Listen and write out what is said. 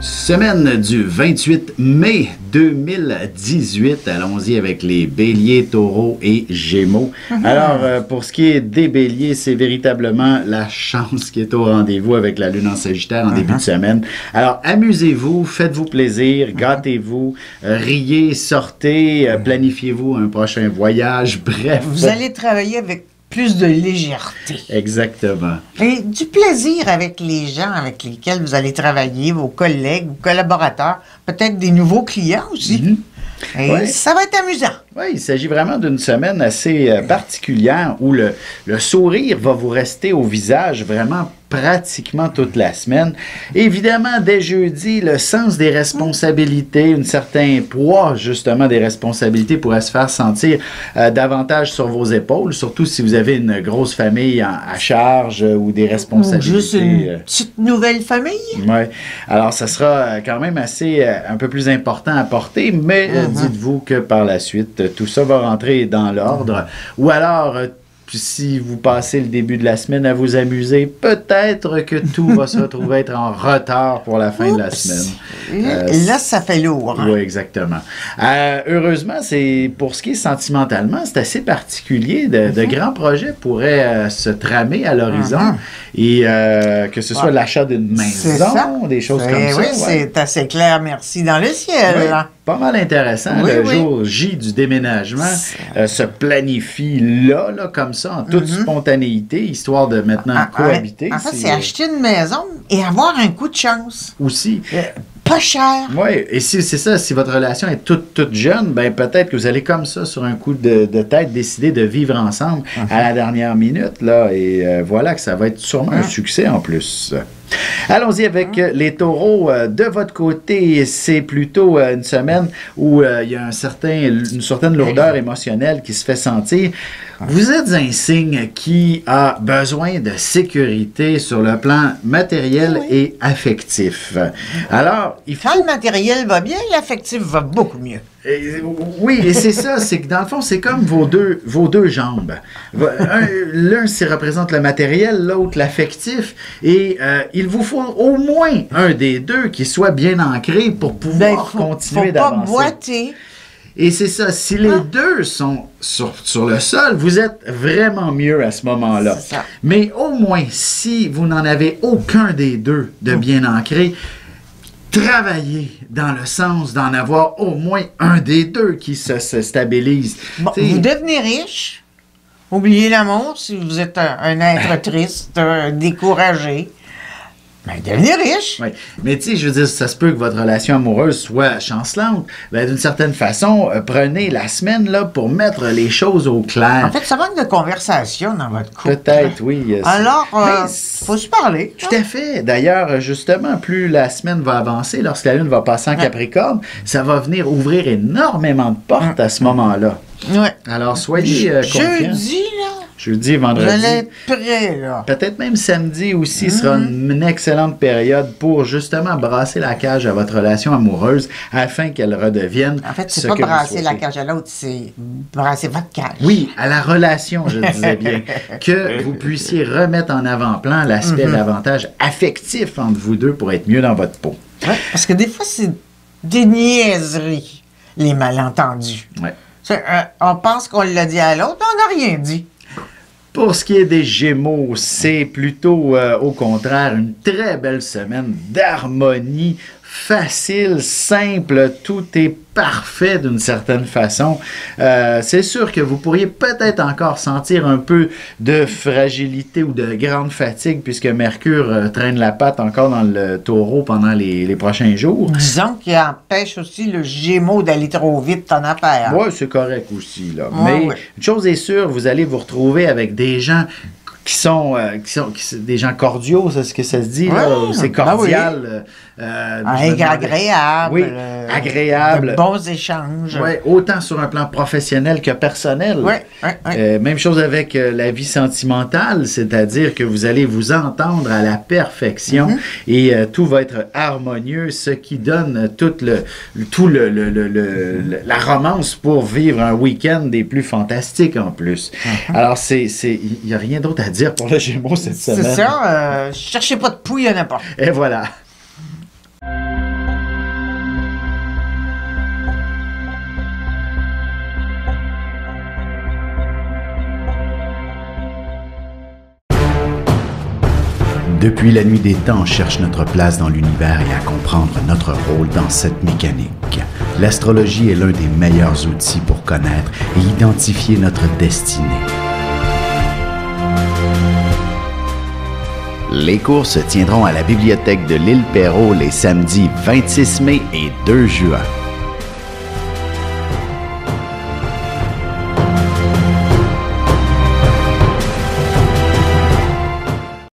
Semaine du 28 mai 2018. Allons-y avec les béliers, taureaux et gémeaux. Alors, pour ce qui est des béliers, c'est véritablement la chance qui est au rendez-vous avec la lune en Sagittaire en début de semaine. Alors, amusez-vous, faites-vous plaisir, gâtez-vous, riez, sortez, planifiez-vous un prochain voyage, bref. Vous allez travailler avec plus de légèreté. Exactement. Et du plaisir avec les gens avec lesquels vous allez travailler, vos collègues, vos collaborateurs, peut-être des nouveaux clients aussi. Et ça va être amusant. Oui, il s'agit vraiment d'une semaine assez particulière où le sourire va vous rester au visage vraiment pratiquement toute la semaine. Évidemment, dès jeudi, le sens des responsabilités, un certain poids justement des responsabilités pourrait se faire sentir davantage sur vos épaules, surtout si vous avez une grosse famille à charge ou des responsabilités. Ou juste une petite nouvelle famille. Oui. Alors, ça sera quand même assez un peu plus important à porter, mais dites-vous que par la suite, tout ça va rentrer dans l'ordre. Ou alors, si vous passez le début de la semaine à vous amuser, peut-être que tout va se retrouver être en retard pour la fin de la semaine. Là, ça fait lourd. Oui, exactement. Heureusement, pour ce qui est sentimentalement, c'est assez particulier. De grands projets pourraient se tramer à l'horizon et que ce soit l'achat d'une maison, des choses comme ça. Oui, c'est assez clair, merci, dans le ciel. Oui. Pas mal intéressant. Le jour J du déménagement se planifie là, comme ça, en toute spontanéité, histoire de maintenant cohabiter. En fait, c'est acheter une maison et avoir un coup de chance. Aussi. Pas cher. Oui, et si c'est ça, si votre relation est toute jeune, ben peut-être que vous allez comme ça, sur un coup de tête, décider de vivre ensemble à la dernière minute, là, et voilà que ça va être sûrement un succès en plus. Allons-y avec les taureaux. De votre côté, c'est plutôt une semaine où il y a une certaine lourdeur émotionnelle qui se fait sentir. Vous êtes un signe qui a besoin de sécurité sur le plan matériel et affectif. Alors, quand le matériel va bien, l'affectif va beaucoup mieux. Oui, et c'est ça, c'est que dans le fond, c'est comme vos deux jambes. L'un, représente le matériel, l'autre, l'affectif, et il vous faut au moins un des deux qui soit bien ancré pour pouvoir continuer d'avancer. Faut pas boiter. Et c'est ça, si les deux sont sur le sol, vous êtes vraiment mieux à ce moment-là. Mais au moins, si vous n'en avez aucun des deux de bien ancré, travailler dans le sens d'en avoir au moins un des deux qui se stabilise. Bon, vous devenez riche. Oubliez l'amour si vous êtes un être triste, découragé. Ben, devenez riche. Oui. Mais tu sais, je veux dire, ça se peut que votre relation amoureuse soit chancelante. Ben, d'une certaine façon, prenez la semaine là, pour mettre les choses au clair. En fait, ça manque de conversation dans votre couple. Peut-être, oui. Alors, faut se parler. Tout à fait. D'ailleurs, justement, plus la semaine va avancer, lorsque la lune va passer en Capricorne, ça va venir ouvrir énormément de portes à ce moment-là. Oui. Alors, soyez confiants. Jeudi, là. Jeudi, vendredi. Vous allez être prêt, là. Peut-être même samedi aussi sera une excellente période pour justement brasser la cage à votre relation amoureuse afin qu'elle redevienne. En fait, c'est pas brasser la cage à l'autre, c'est brasser votre cage. Oui, à la relation, je disais bien. Que vous puissiez remettre en avant-plan l'aspect davantage affectif entre vous deux pour être mieux dans votre peau. Ouais, parce que des fois, c'est des niaiseries, les malentendus. Ouais. On pense qu'on l'a dit à l'autre, mais on n'a rien dit. Pour ce qui est des Gémeaux, c'est plutôt au contraire une très belle semaine d'harmonie, facile, simple, tout est parfait d'une certaine façon. C'est sûr que vous pourriez peut-être encore sentir un peu de fragilité ou de grande fatigue puisque Mercure traîne la patte encore dans le taureau pendant les prochains jours. Disons qu'il empêche aussi le Gémeaux d'aller trop vite en affaires. Oui, c'est correct aussi. Là. Mais une chose est sûre, vous allez vous retrouver avec des gens qui sont des gens cordiaux, c'est ce que ça se dit, là. C'est cordial. Agréable. Oui, agréable. De bons échanges. Oui, autant sur un plan professionnel que personnel. Même chose avec la vie sentimentale, c'est-à-dire que vous allez vous entendre à la perfection et tout va être harmonieux, ce qui donne la romance pour vivre un week-end des plus fantastiques en plus. Alors, il n'y a rien d'autre à dire pour le Gémeaux cette semaine. C'est ça, cherchez pas de pouille à n'importe. Et voilà. Depuis la nuit des temps, on cherche notre place dans l'univers et à comprendre notre rôle dans cette mécanique. L'astrologie est l'un des meilleurs outils pour connaître et identifier notre destinée. Les cours se tiendront à la bibliothèque de l'Île Perrot les samedis 26 mai et 2 juin.